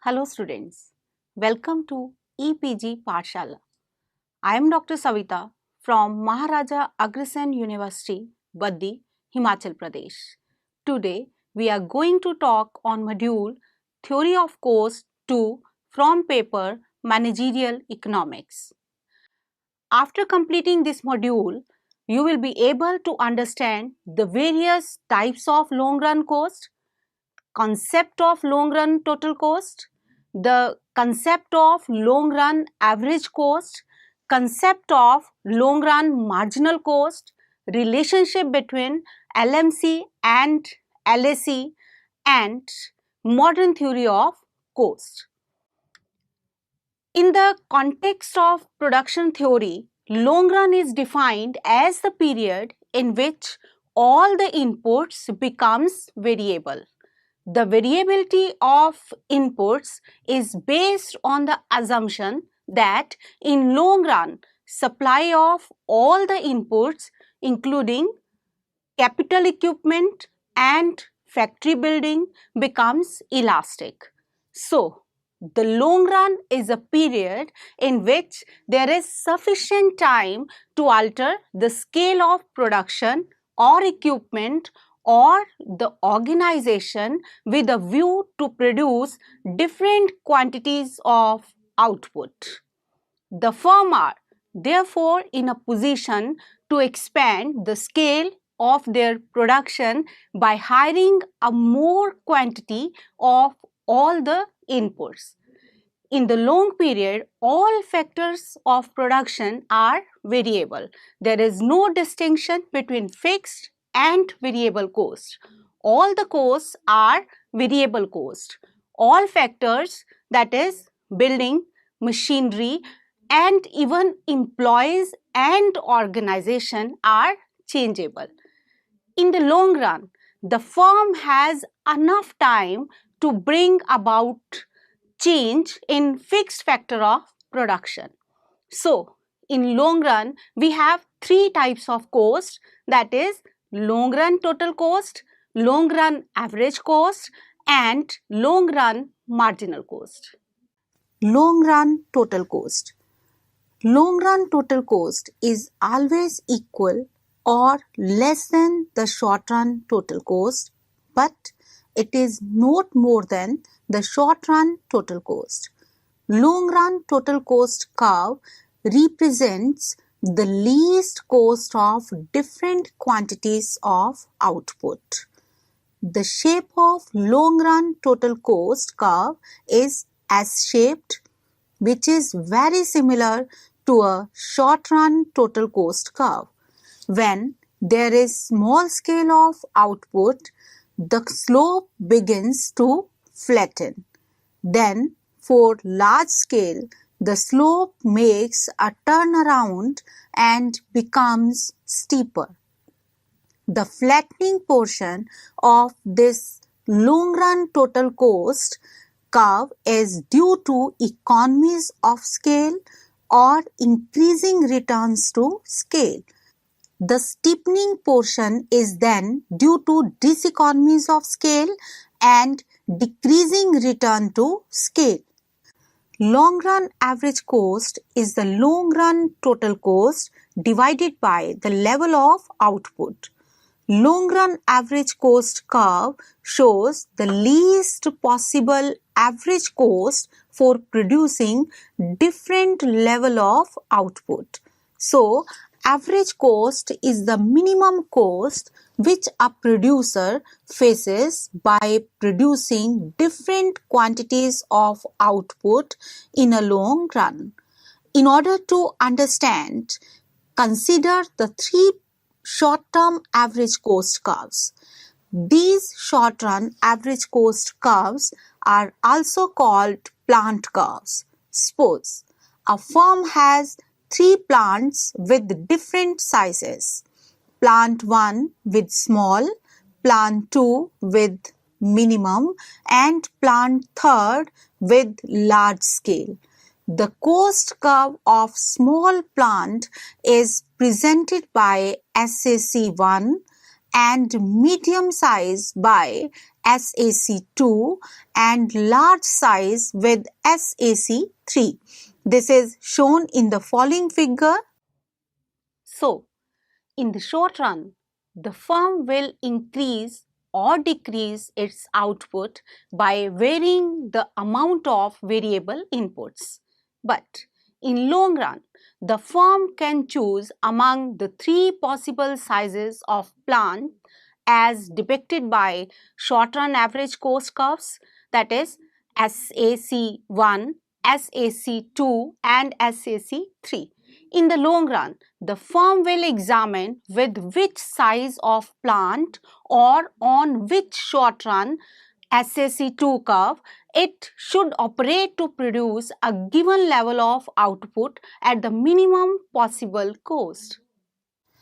Hello students, welcome to EPG Pathshala. I am Dr. Savita from Maharaja Agrasen University, Baddi, Himachal Pradesh. Today we are going to talk on module Theory of Cost 2 from paper Managerial Economics. After completing this module, you will be able to understand the various types of long run cost, concept of long run total cost, the concept of long run average cost, concept of long run marginal cost, relationship between LMC and LAC, and modern theory of cost. In the context of production theory, long run is defined as the period in which all the inputs becomes variable. The variability of inputs is based on the assumption that in long run, supply of all the inputs including capital equipment and factory building becomes elastic. So, the long run is a period in which there is sufficient time to alter the scale of production or equipment or the organization with a view to produce different quantities of output. The firm are therefore in a position to expand the scale of their production by hiring a more quantity of all the inputs. In the long period, all factors of production are variable. There is no distinction between fixed and variable cost. All the costs are variable cost. All factors, that is building, machinery, and even employees and organization are changeable. In the long run, the firm has enough time to bring about change in fixed factor of production. So, in long run, we have three types of cost, that is long run total cost, long run average cost, and long run marginal cost. Long run total cost. Long run total cost is always equal or less than the short run total cost, but it is not more than the short run total cost. Long run total cost curve represents the least cost of different quantities of output. The shape of long run total cost curve is S-shaped, which is very similar to a short run total cost curve. When there is small scale of output, the slope begins to flatten. Then for large scale, the slope makes a turnaround and becomes steeper. The flattening portion of this long run total cost curve is due to economies of scale or increasing returns to scale. The steepening portion is then due to diseconomies of scale and decreasing return to scale. Long run average cost is the long run total cost divided by the level of output. Long run average cost curve shows the least possible average cost for producing different level of output. So, average cost is the minimum cost which a producer faces by producing different quantities of output in a long run. In order to understand, consider the three short-term average cost curves. These short-run average cost curves are also called plant curves. Suppose a firm has three plants with different sizes. Plant 1 with small, plant 2 with minimum, and plant 3 with large scale. The cost curve of small plant is presented by SAC1 and medium size by SAC2 and large size with SAC3. This is shown in the following figure. So, in the short run, the firm will increase or decrease its output by varying the amount of variable inputs. But in long run, the firm can choose among the three possible sizes of plant as depicted by short run average cost curves, that is SAC1, SAC2 and SAC3. In the long run, the firm will examine with which size of plant or on which short run SAC2 curve it should operate to produce a given level of output at the minimum possible cost.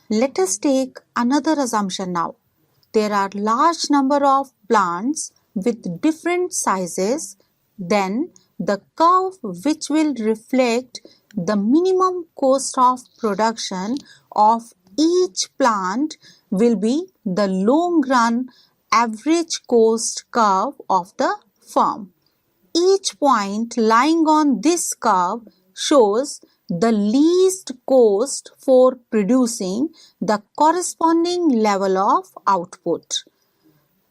Let us take another assumption now. There are large number of plants with different sizes, then the curve which will reflect the minimum cost of production of each plant will be the long run average cost curve of the firm. Each point lying on this curve shows the least cost for producing the corresponding level of output.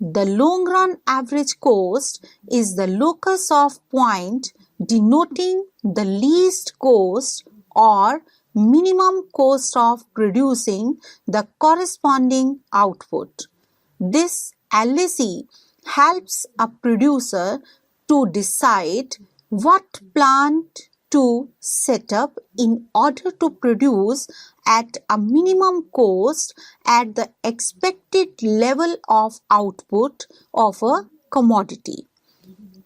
The long run average cost is the locus of point denoting the least cost or minimum cost of producing the corresponding output. This LAC helps a producer to decide what plant to set up in order to produce at a minimum cost at the expected level of output of a commodity.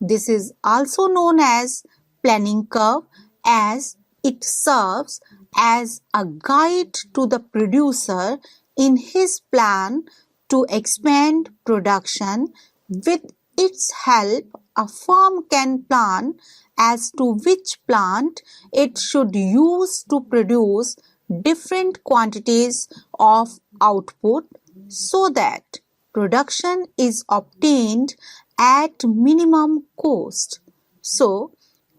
This is also known as planning curve, as it serves as a guide to the producer in his plan to expand production. With its help, a firm can plan as to which plant it should use to produce different quantities of output so that production is obtained at minimum cost. So,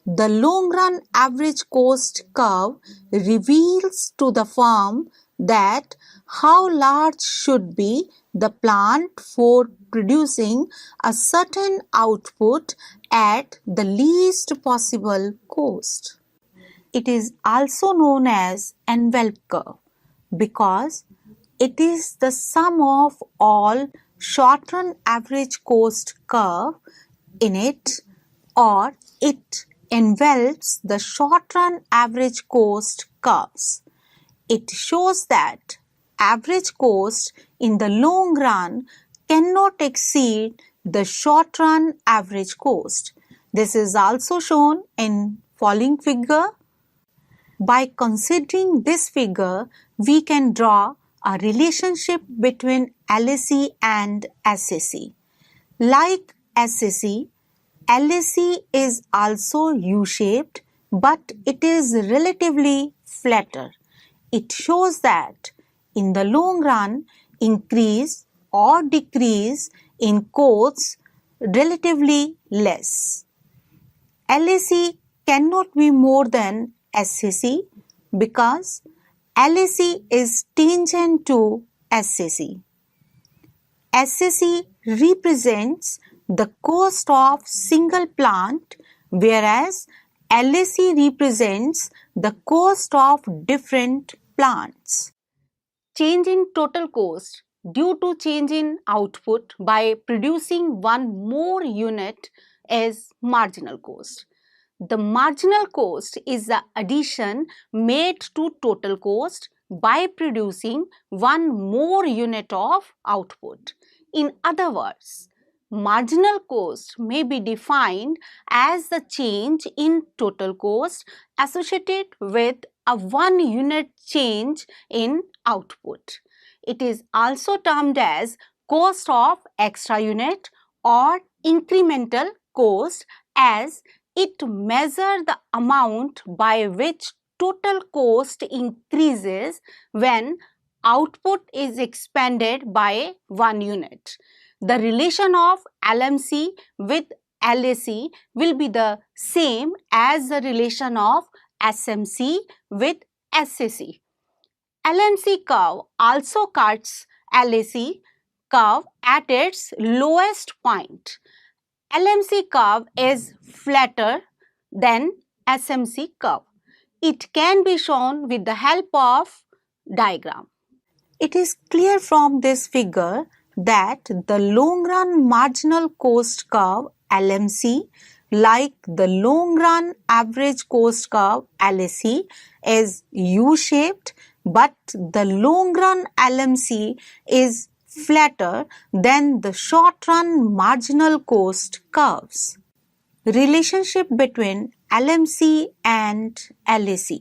the long run average cost curve reveals to the firm that how large should be the plant for producing a certain output at the least possible cost. It is also known as envelope curve because it is the sum of all short run average cost curve in it, or it envelops the short run average cost curves. It shows that average cost in the long run cannot exceed the short run average cost. This is also shown in following figure. By considering this figure, we can draw a relationship between LAC and SAC. Like SAC, LAC is also U-shaped, but it is relatively flatter. It shows that in the long run, increase or decrease in costs relatively less. LAC cannot be more than SAC because LAC is tangent to SAC. SAC represents the cost of single plant, whereas LAC represents the cost of different plants. Change in total cost due to change in output by producing one more unit is marginal cost. The marginal cost is the addition made to total cost by producing one more unit of output. In other words, marginal cost may be defined as the change in total cost associated with a 1 unit change in output. It is also termed as cost of extra unit or incremental cost, as it measures the amount by which total cost increases when output is expanded by 1 unit. The relation of LMC with LAC will be the same as the relation of SMC with SAC. LMC curve also cuts LAC curve at its lowest point. LMC curve is flatter than SMC curve. It can be shown with the help of diagram. It is clear from this figure that the long run marginal cost curve LMC, like the long run average cost curve LAC, is U-shaped, but the long run LMC is flatter than the short run marginal cost curves. Relationship between LMC and LAC.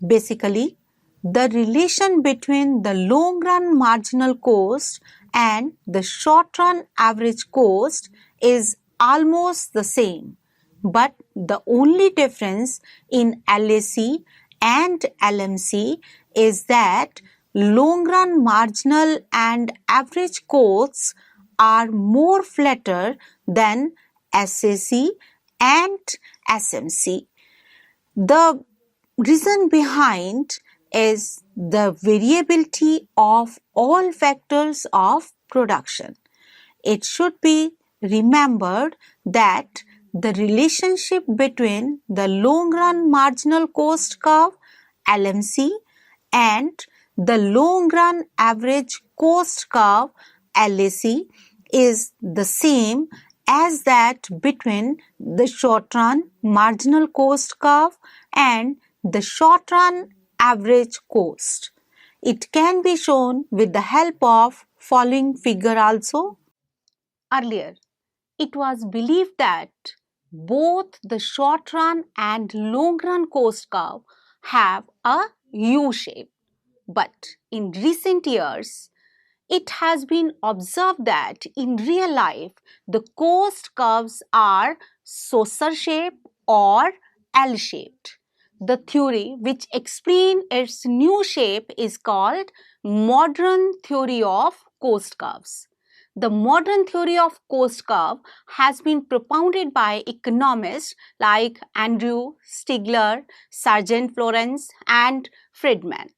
Basically, the relation between the long run marginal cost and the short run average cost is almost the same, but the only difference in LAC and LMC is that long run marginal and average costs are more flatter than SAC and SMC. The reason behind is the variability of all factors of production. It should be remembered that the relationship between the long run marginal cost curve LMC and the long run average cost curve LAC is the same as that between the short run marginal cost curve and the short run average cost. It can be shown with the help of following figure also. Earlier, it was believed that both the short run and long run cost curve have a U shape. But in recent years, it has been observed that in real life, the cost curves are saucer-shaped or L-shaped. The theory which explains its new shape is called modern theory of cost curves. The modern theory of cost curve has been propounded by economists like Andrew, Stigler, Sargent Florence, and Friedman.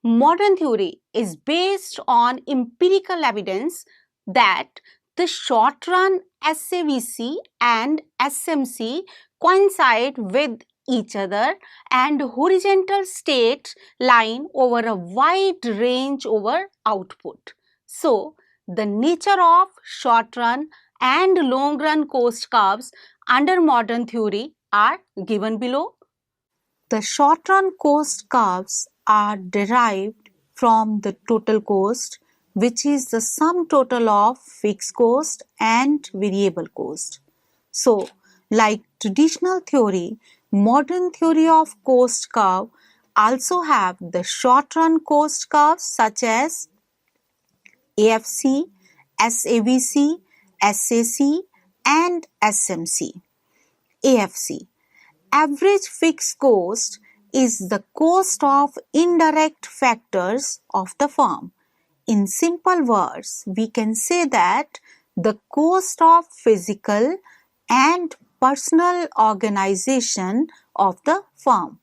Modern theory is based on empirical evidence that the short-run SAVC and SMC coincide with each other and horizontal state line over a wide range over output. So, the nature of short-run and long-run cost curves under modern theory are given below. The short-run cost curves are derived from the total cost, which is the sum total of fixed cost and variable cost. So, like traditional theory, modern theory of cost curve also have the short-run cost curves such as AFC, SAVC, SAC and SMC. AFC, average fixed cost, is the cost of indirect factors of the firm. In simple words, we can say that the cost of physical and personal organization of the firm.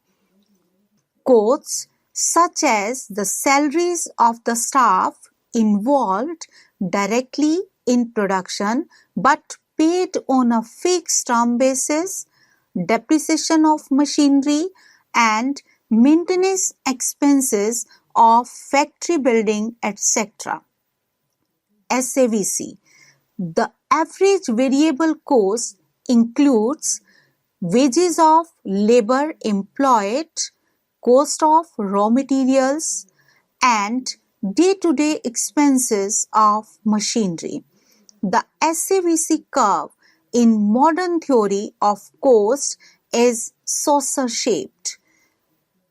Costs such as the salaries of the staff involved directly in production but paid on a fixed term basis, depreciation of machinery and maintenance expenses of factory building, etc. SAVC. The average variable cost includes wages of labor employed, cost of raw materials, and day-to-day expenses of machinery. The SAVC curve in modern theory of cost is saucer-shaped,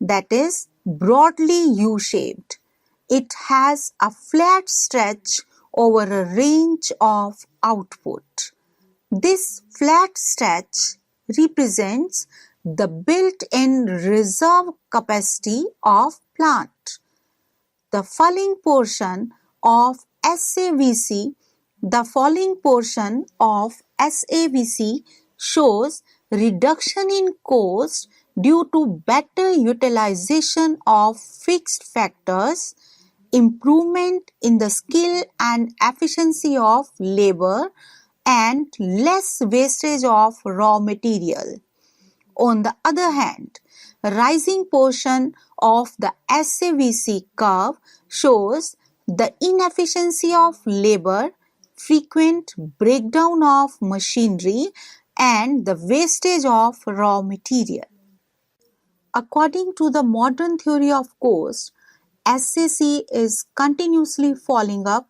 that is broadly U-shaped. It has a flat stretch over a range of output. This flat stretch represents the built-in reserve capacity of plant. The following portion of SAVC The following portion of SAVC shows reduction in cost due to better utilization of fixed factors, improvement in the skill and efficiency of labor, and less wastage of raw material. On the other hand, rising portion of the SAVC curve shows the inefficiency of labor, frequent breakdown of machinery, and the wastage of raw material. According to the modern theory of cost, SAC is continuously falling up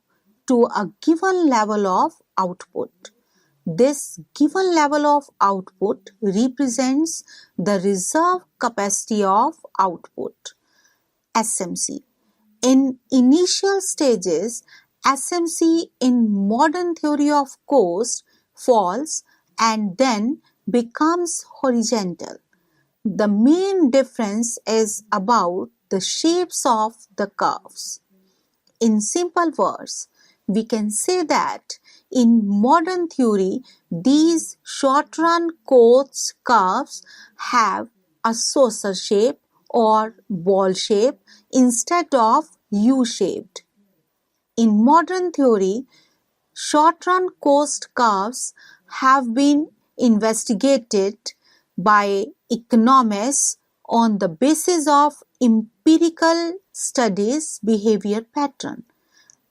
to a given level of output. This given level of output represents the reserve capacity of output, SMC. In initial stages, SMC in modern theory of cost falls and then becomes horizontal. The main difference is about the shapes of the curves. In simple words, we can say that in modern theory, these short-run cost curves have a saucer shape or ball shape instead of U-shaped. In modern theory, short-run cost curves have been investigated by economists on the basis of empirical studies behavior pattern.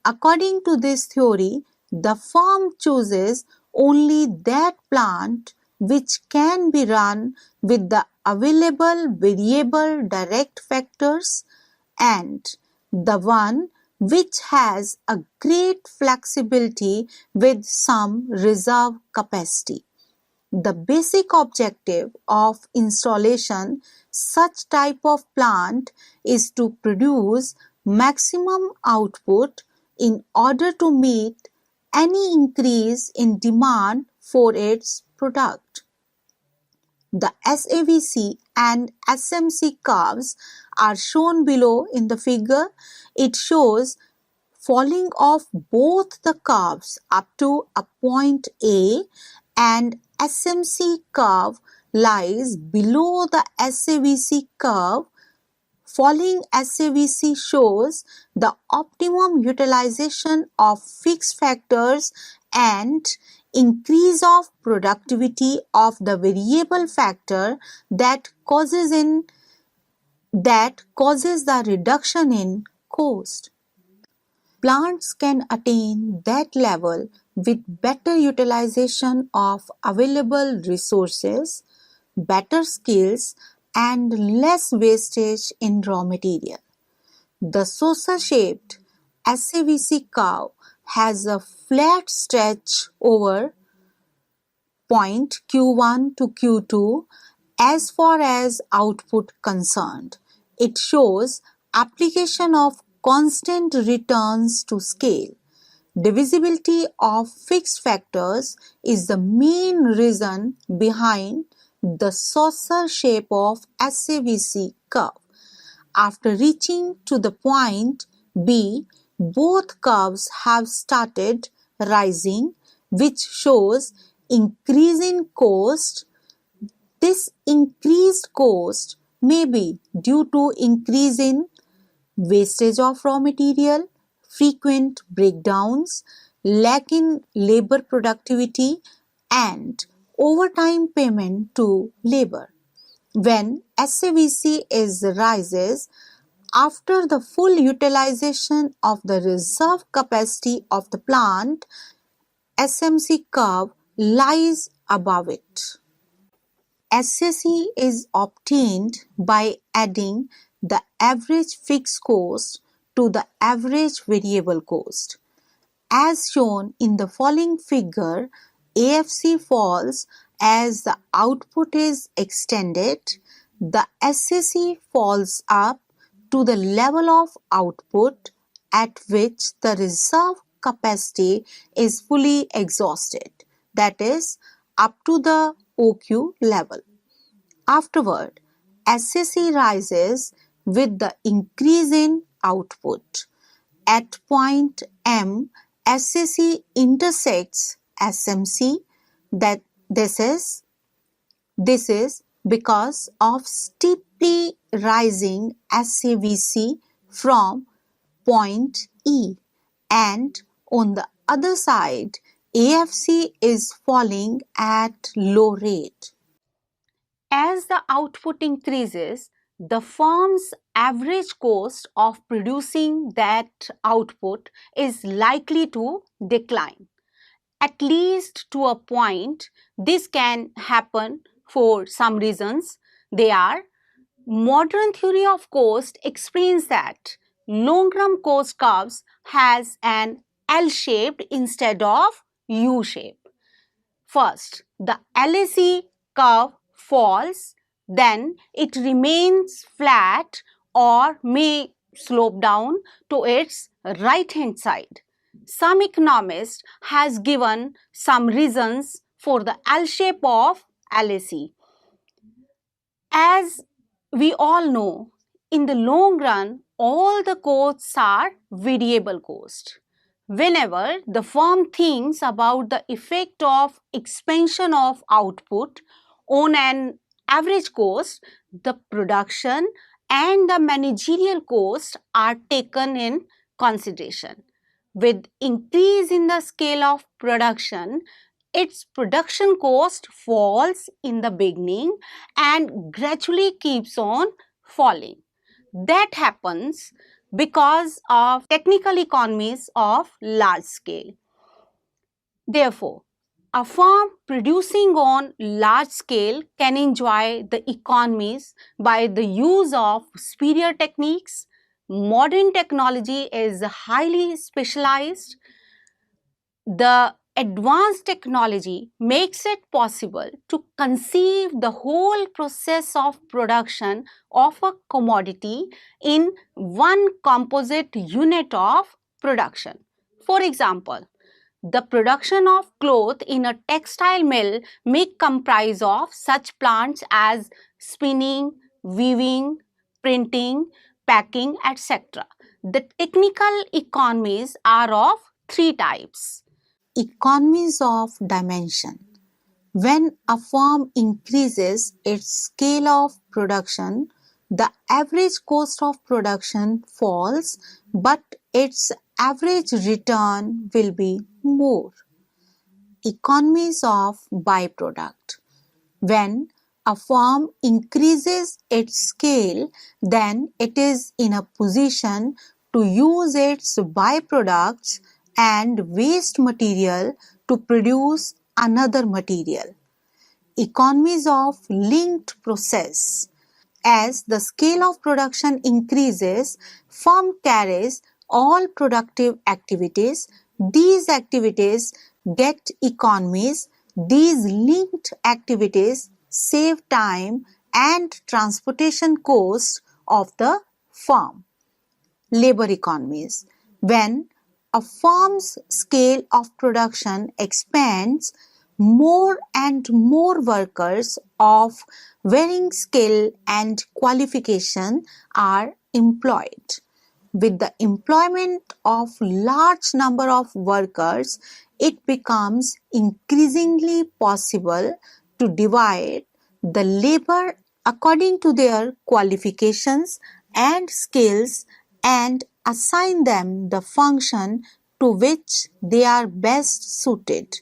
According to this theory, the firm chooses only that plant which can be run with the available variable direct factors and the one which has a great flexibility with some reserve capacity. The basic objective of installation such type of plant is to produce maximum output in order to meet any increase in demand for its product. The SAVC and SMC curves are shown below in the figure. It shows falling of both the curves up to a point A, and SMC curve lies below the SAVC curve. Falling SAVC shows the optimum utilization of fixed factors and increase of productivity of the variable factor that causes the reduction in cost. Plants can attain that level with better utilization of available resources, better skills, and less wastage in raw material. The saucer-shaped SAVC curve has a flat stretch over point Q1 to Q2 as far as output concerned. It shows application of constant returns to scale. Divisibility of fixed factors is the main reason behind the saucer shape of SAVC curve. After reaching to the point B, both curves have started rising, which shows increase in cost. This increased cost may be due to increase in wastage of raw material, frequent breakdowns, lack in labor productivity, and overtime payment to labor. When SAVC rises after the full utilization of the reserve capacity of the plant, SMC curve lies above it. SAC is obtained by adding the average fixed cost to the average variable cost. As shown in the following figure, AFC falls as the output is extended. The SAC falls up to the level of output at which the reserve capacity is fully exhausted, that is, up to the OQ level. Afterward, SAC rises with the increase in output. At point M, SAC intersects SMC, that this is because of steeply rising SAVC from point E, and on the other side AFC is falling at low rate. As the output increases, the firm's average cost of producing that output is likely to decline. At least to a point, this can happen for some reasons. They are: modern theory of cost explains that long-run cost curves has an L-shaped instead of U-shape. First, the LAC curve falls, then it remains flat or may slope down to its right-hand side. Some economist has given some reasons for the L shape of LAC. As we all know, in the long run, all the costs are variable cost. Whenever the firm thinks about the effect of expansion of output on an average cost, the production and the managerial cost are taken in consideration. With increase in the scale of production, its production cost falls in the beginning and gradually keeps on falling. That happens because of technical economies of large scale. Therefore, a firm producing on large scale can enjoy the economies by the use of superior techniques. Modern technology is highly specialized. The advanced technology makes it possible to conceive the whole process of production of a commodity in one composite unit of production. For example, the production of cloth in a textile mill may comprise of such plants as spinning, weaving, printing, packing, etc. The technical economies are of three types. Economies of dimension. When a firm increases its scale of production, the average cost of production falls, but its average return will be more. Economies of byproduct. When a firm increases its scale, then it is in a position to use its byproducts and waste material to produce another material. Economies of linked process. As the scale of production increases, firm carries all productive activities. These activities get economies. These linked activities save time and transportation costs of the firm. Labor economies. When a firm's scale of production expands, more and more workers of varying skill and qualification are employed. With the employment of large number of workers, it becomes increasingly possible to divide the labor according to their qualifications and skills and assign them the function to which they are best suited.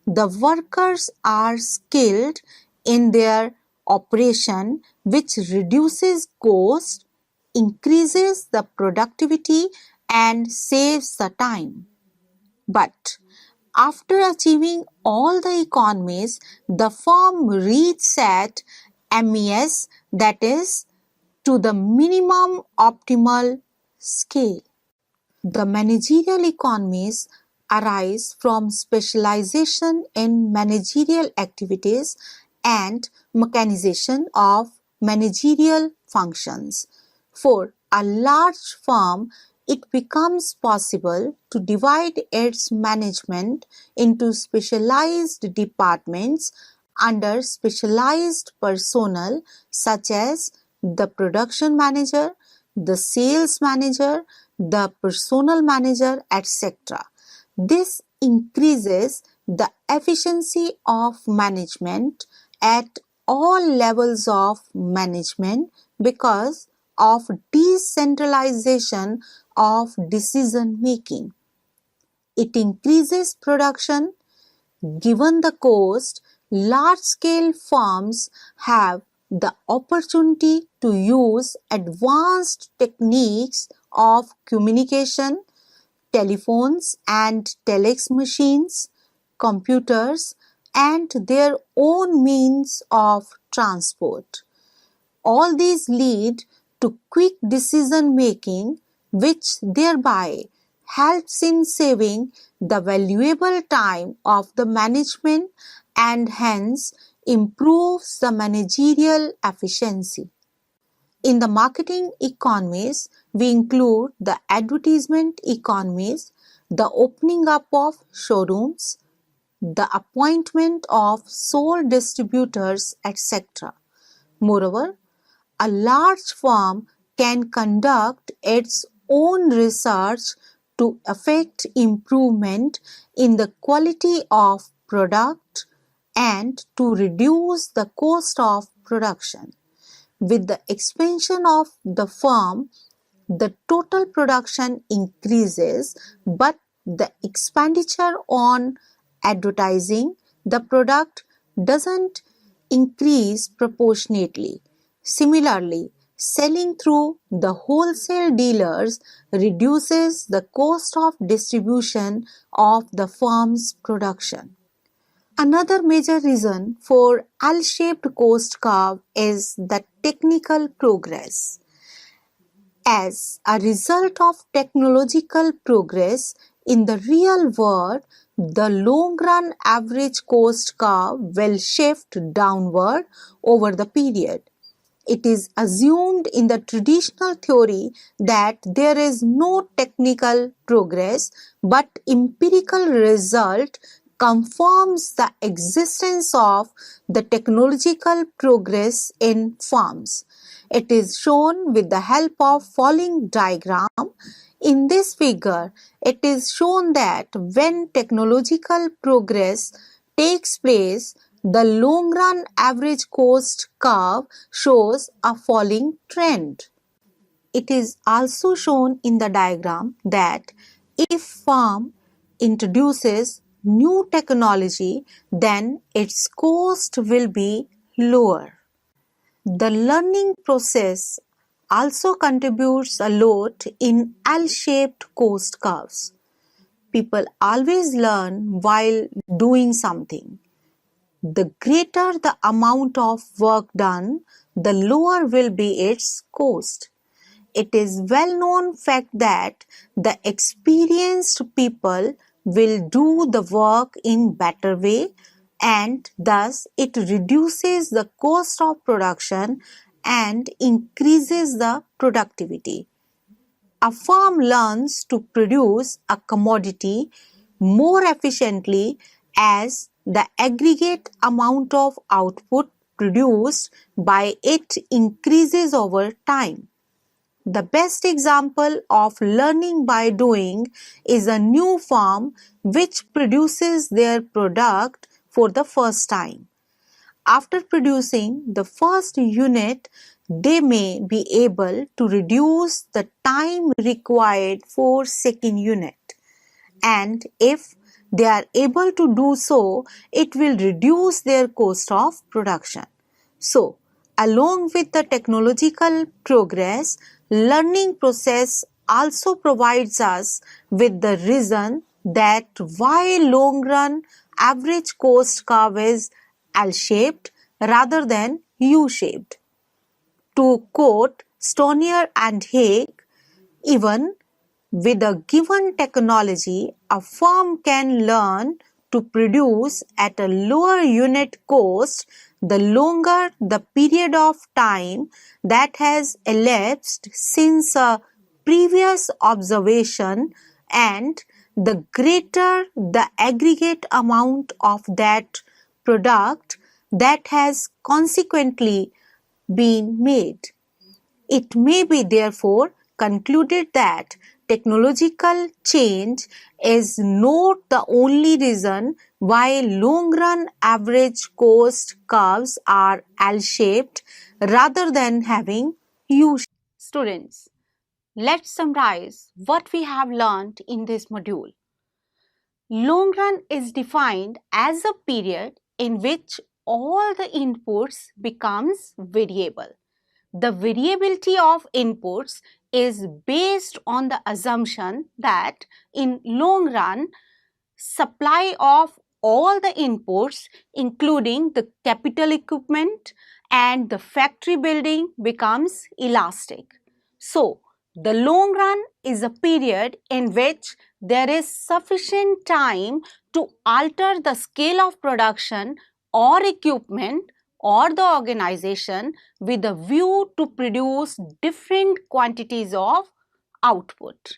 The workers are skilled in their operation, which reduces cost, increases the productivity, and saves the time. But after achieving all the economies, the firm reaches at MES, that is, to the minimum optimal scale. The managerial economies arise from specialization in managerial activities and mechanization of managerial functions. For a large firm, it becomes possible to divide its management into specialized departments under specialized personnel such as the production manager, the sales manager, the personnel manager, etc. This increases the efficiency of management at all levels of management because of decentralization of decision making. It increases production. Given the cost, large-scale firms have the opportunity to use advanced techniques of communication, telephones and telex machines, computers, and their own means of transport. All these lead to quick decision making, which thereby helps in saving the valuable time of the management and hence improves the managerial efficiency. In the marketing economies, we include the advertisement economies, the opening up of showrooms, the appointment of sole distributors, etc. Moreover, a large firm can conduct its own research to effect improvement in the quality of product and to reduce the cost of production. With the expansion of the firm, the total production increases, but the expenditure on advertising the product doesn't increase proportionately. Similarly, selling through the wholesale dealers reduces the cost of distribution of the firm's production. Another major reason for L-shaped cost curve is the technical progress. As a result of technological progress in the real world, the long-run average cost curve will shift downward over the period. It is assumed in the traditional theory that there is no technical progress, but empirical result confirms the existence of the technological progress in firms. It is shown with the help of following diagram. In this figure, it is shown that when technological progress takes place, the long-run average cost curve shows a falling trend. It is also shown in the diagram that if firm introduces new technology, then its cost will be lower. The learning process also contributes a lot in L-shaped cost curves. People always learn while doing something. The greater the amount of work done, the lower will be its cost. It is well known fact that the experienced people will do the work in better way and thus it reduces the cost of production and increases the productivity. A firm learns to produce a commodity more efficiently as the aggregate amount of output produced by it increases over time. The best example of learning by doing is a new firm which produces their product for the first time. After producing the first unit, they may be able to reduce the time required for second unit. And if they are able to do so, it will reduce their cost of production. So, along with the technological progress, learning process also provides us with the reason that why long run average cost curve is L-shaped rather than U-shaped. To quote Stonier and Haig, even with a given technology, a firm can learn to produce at a lower unit cost the longer the period of time that has elapsed since a previous observation and the greater the aggregate amount of that product that has consequently been made. It may be therefore concluded that technological change is not the only reason why long-run average cost curves are L-shaped rather than having U-shaped. Students, let's summarize what we have learned in this module. Long run is defined as a period in which all the inputs becomes variable. The variability of inputs is based on the assumption that in long run, supply of all the inputs including the capital equipment and the factory building becomes elastic. So, the long run is a period in which there is sufficient time to alter the scale of production or equipment or the organization with a view to produce different quantities of output.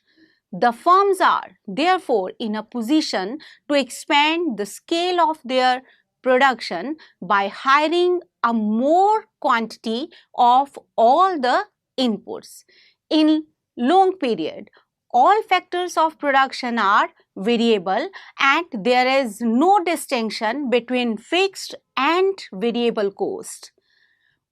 The firms are therefore in a position to expand the scale of their production by hiring a more quantity of all the inputs. In long period, all factors of production are variable and there is no distinction between fixed and variable cost.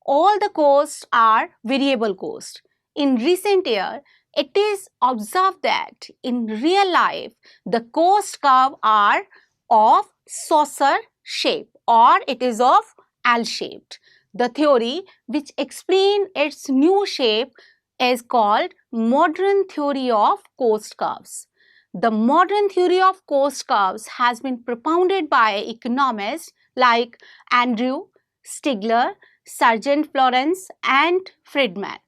All the costs are variable cost. In recent year, it is observed that in real life, the cost curve are of saucer shape or it is of L-shaped. The theory which explains its new shape is called modern theory of cost curves. The modern theory of cost curves has been propounded by economists like Andrew Stigler, Sargent Florence and Friedman.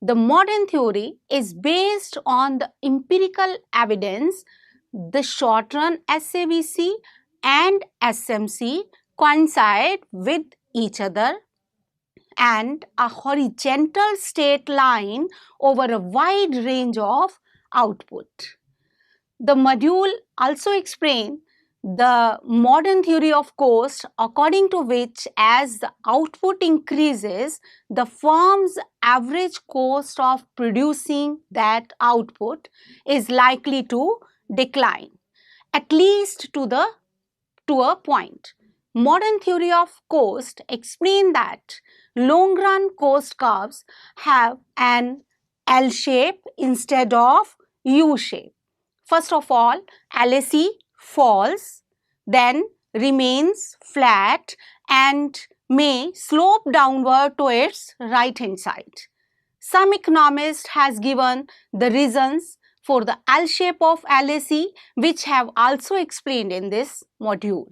The modern theory is based on the empirical evidence. The short-run SABC and SMC coincide with each other and a horizontal straight line over a wide range of output. The module also explains the modern theory of cost according to which as the output increases, the firm's average cost of producing that output is likely to decline, at least to a point. Modern theory of cost explains that long run cost curves have an L shape instead of U shape. First of all, LAC falls, then remains flat and may slope downward to its right hand side. Some economist has given the reasons for the L shape of LAC which have also explained in this module.